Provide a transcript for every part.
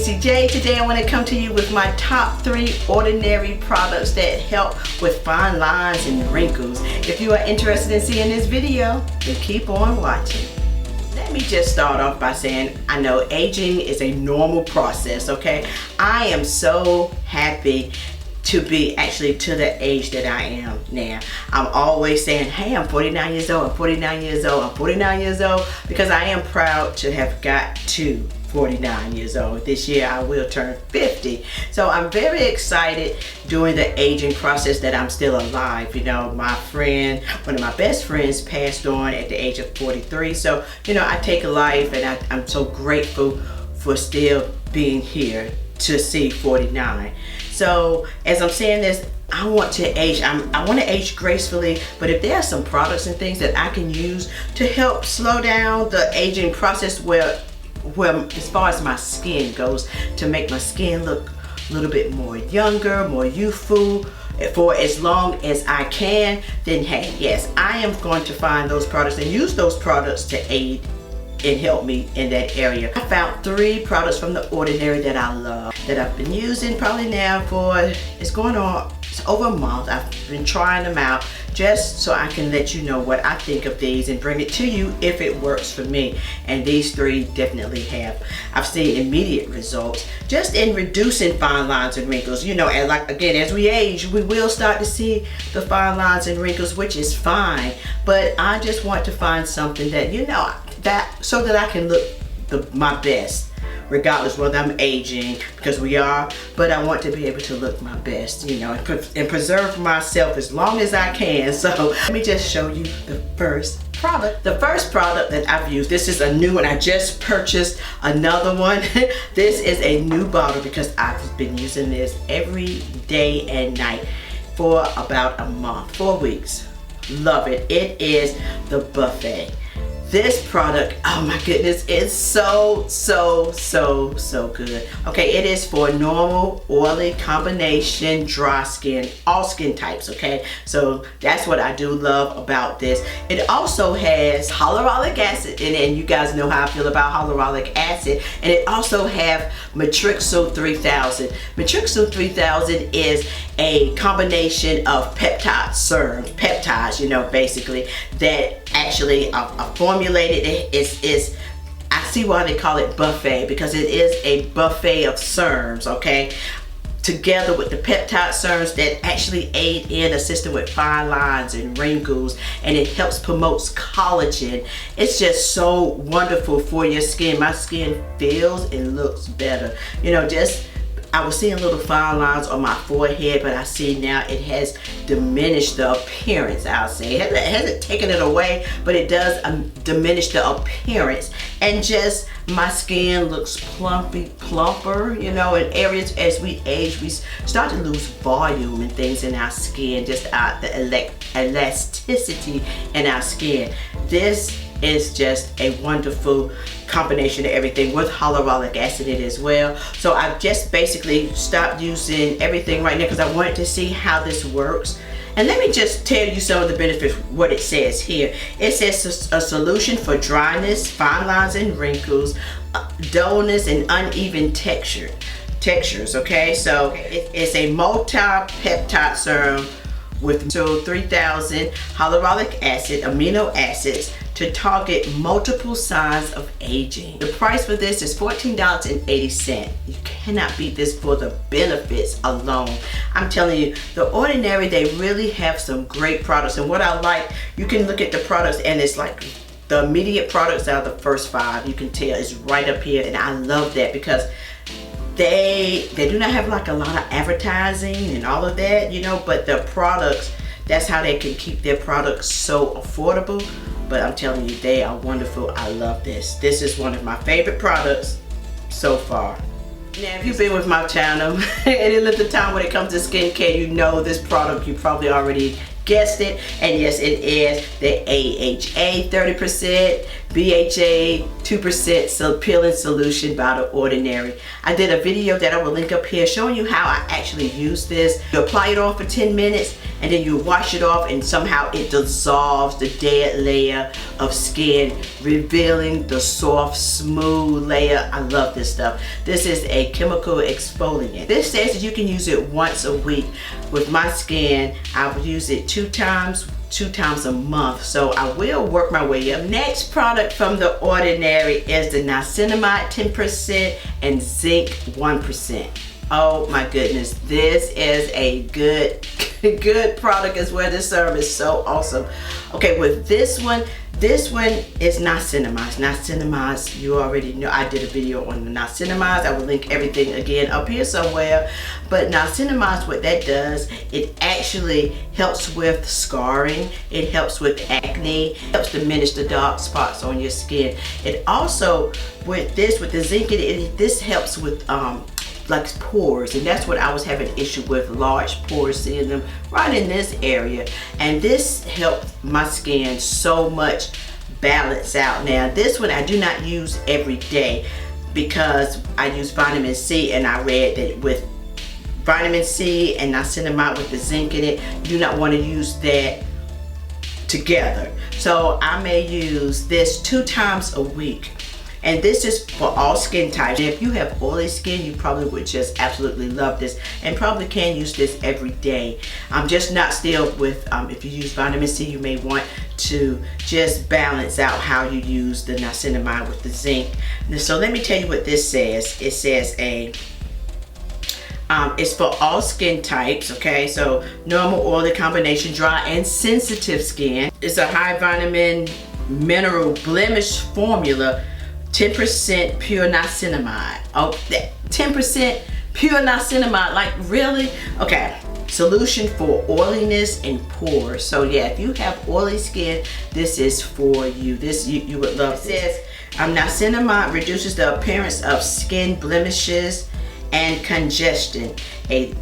NeeCJae. Today I want to come to you with my top 3 ordinary products that help with fine lines and wrinkles. If you are interested in seeing this video, then keep on watching. Let me just start off by saying I know aging is a normal process, okay? I am so happy to be actually to the age that I am now. I'm always saying, hey, I'm 49 years old, I'm 49 years old, I'm 49 years old, because I am proud to have got to 49 years old. This year I will turn 50. So I'm very excited during the aging process that I'm still alive. You know, my friend, one of my best friends passed on at the age of 43. So, you know, I take life and I'm so grateful for still being here to see 49. So as I'm saying this, I want to age. I want to age gracefully, but if there are some products and things that I can use to help slow down the aging process, where as far as my skin goes, to make my skin look a little bit more younger, more youthful for as long as I can, then hey, yes, I am going to find those products and use those products to aid and help me in that area. I found 3 products from The Ordinary that I love, that I've been using probably now for, it's over a month. I've been trying them out just so I can let you know what I think of these and bring it to you if it works for me. And these 3 definitely have. I've seen immediate results just in reducing fine lines and wrinkles. You know, and like again, as we age, we will start to see the fine lines and wrinkles, which is fine. But I just want to find something that, you know, so that I can look my best, regardless whether I'm aging, because we are, but I want to be able to look my best, you know, and preserve myself as long as I can. So let me just show you the first product. The first product that I've used, this is a new one. I just purchased another one. This is a new bottle because I've been using this every day and night for about a month, 4 weeks. Love it. It is the Buffet. This product, oh my goodness, it's so good. Okay, it is for normal, oily, combination, dry skin, all skin types, okay? So that's what I do love about this. It also has hyaluronic acid in it, and you guys know how I feel about hyaluronic acid. And it also have Wrinkles 3000. Wrinkles 3000 is a combination of peptide serums, peptides, you know, basically, that actually are formulated. Is I see why they call it buffet, because it is a buffet of serums, okay, together with the peptide serums that actually aid in assisting with fine lines and wrinkles, and it helps promotes collagen. It's just so wonderful for your skin. My skin feels and looks better. You know, just I was seeing little fine lines on my forehead, but I see now it has diminished the appearance, I'll say. It hasn't taken it away, but it does diminish the appearance. And just my skin looks plumper, you know, in areas as we age, we start to lose volume and things in our skin, just the elasticity in our skin. This is just a wonderful combination of everything with hyaluronic acid in it as well. So I've just basically stopped using everything right now because I wanted to see how this works. And let me just tell you some of the benefits, what it says here. It says a solution for dryness, fine lines and wrinkles, dullness and uneven textures, okay? So it's a multi-peptide serum with 3000 hyaluronic acid, amino acids, to target multiple signs of aging. The price for this is $14.80. You cannot beat this for the benefits alone. I'm telling you, The Ordinary, they really have some great products. And what I like, you can look at the products and it's like the immediate products are the first 5. You can tell it's right up here, and I love that because they do not have like a lot of advertising and all of that, you know, but the products, that's how they can keep their products so affordable. But I'm telling you, they are wonderful. I love this. This is one of my favorite products so far. Now, if you've been with my channel any length of time when it comes to skincare, you know this product, you probably already guessed it. And yes, it is the AHA 30%, BHA 2% peeling solution by The Ordinary. I did a video that I will link up here showing you how I actually use this. You apply it on for 10 minutes and then you wash it off, and somehow it dissolves the dead layer of skin, revealing the soft, smooth layer. I love this stuff. This is a chemical exfoliant. This says that you can use it once a week. With my skin, I would use it two times a month, so I will work my way up. Next product from The Ordinary is the niacinamide 10% and zinc 1%. Oh my goodness, this is a good product as well. This serum is so awesome. Okay, with this one is niacinamide. Niacinamide, you already know, I did a video on the niacinamide. I will link everything again up here somewhere. But niacinamide, what that does, it actually helps with scarring. It helps with acne. It helps diminish the dark spots on your skin. It also, with the zinc, this helps with like pores, and that's what I was having an issue with, large pores, seeing them right in this area, and this helped my skin so much balance out. Now this one I do not use every day because I use vitamin C, and I read that with vitamin C and niacinamide with the zinc in it, you do not want to use that together. So I may use this 2 times a week. And this is for all skin types. If you have oily skin, you probably would just absolutely love this, and probably can use this every day. Just not still with, if you use vitamin C, you may want to just balance out how you use the niacinamide with the zinc. So let me tell you what this says. It says it's for all skin types, okay? So normal, oily, combination, dry, and sensitive skin. It's a high vitamin mineral blemish formula. 10% pure niacinamide. Oh, 10% pure niacinamide, like really? Okay, solution for oiliness and pores. So yeah, if you have oily skin, this is for you. This you would love. It says niacinamide reduces the appearance of skin blemishes and congestion. A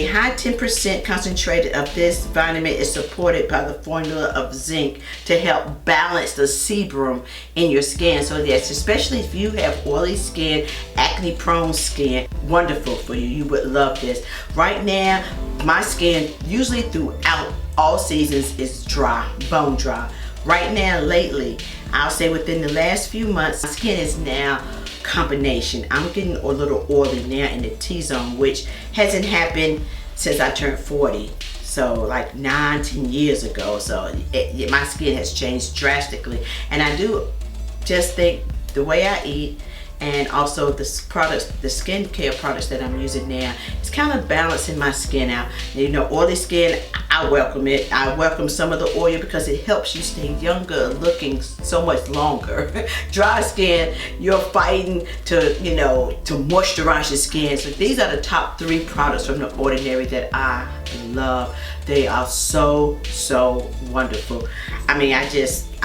high 10% concentrated of this vitamin is supported by the formula of zinc to help balance the sebum in your skin. So that's especially if you have oily skin, acne prone skin, wonderful for you. You would love this. Right now, my skin usually throughout all seasons is dry, bone dry. Right now, lately, I'll say within the last few months, my skin is now combination. I'm getting a little oily now in the T-zone, which hasn't happened since I turned 40. So like 9-10 years ago. So my skin has changed drastically. And I do just think the way I eat, and also the skincare products that I'm using now, it's kind of balancing my skin out. You know, oily skin, I welcome it. I welcome some of the oil because it helps you stay younger, looking so much longer. Dry skin, you're fighting to, you know, to moisturize your skin. So these are the top 3 products from The Ordinary that I love. They are so wonderful. I mean, I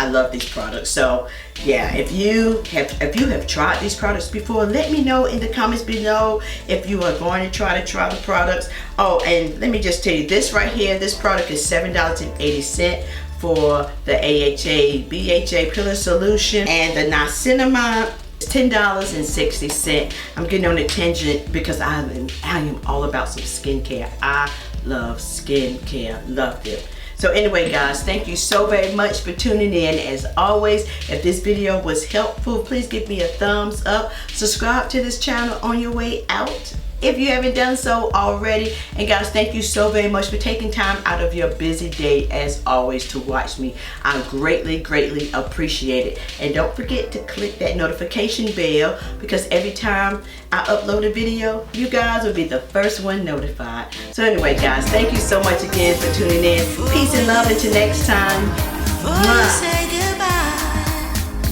love these products. So yeah, if you have tried these products before, let me know in the comments below if you are going to try the products. Oh, and let me just tell you, this right here, this product is $7.80 for the AHA BHA Pillar Solution, and the niacinamide is $10.60. I'm getting on a tangent because I am all about some skincare. I love skincare, love it. So anyway guys, thank you so very much for tuning in. As always, if this video was helpful, please give me a thumbs up. Subscribe to this channel on your way out if you haven't done so already. And guys, thank you so very much for taking time out of your busy day as always to watch me. I greatly appreciate it. And don't forget to click that notification bell, because every time I upload a video, you guys will be the first one notified. So anyway guys, thank you so much again for tuning in. Peace and love until next time.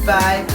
Bye.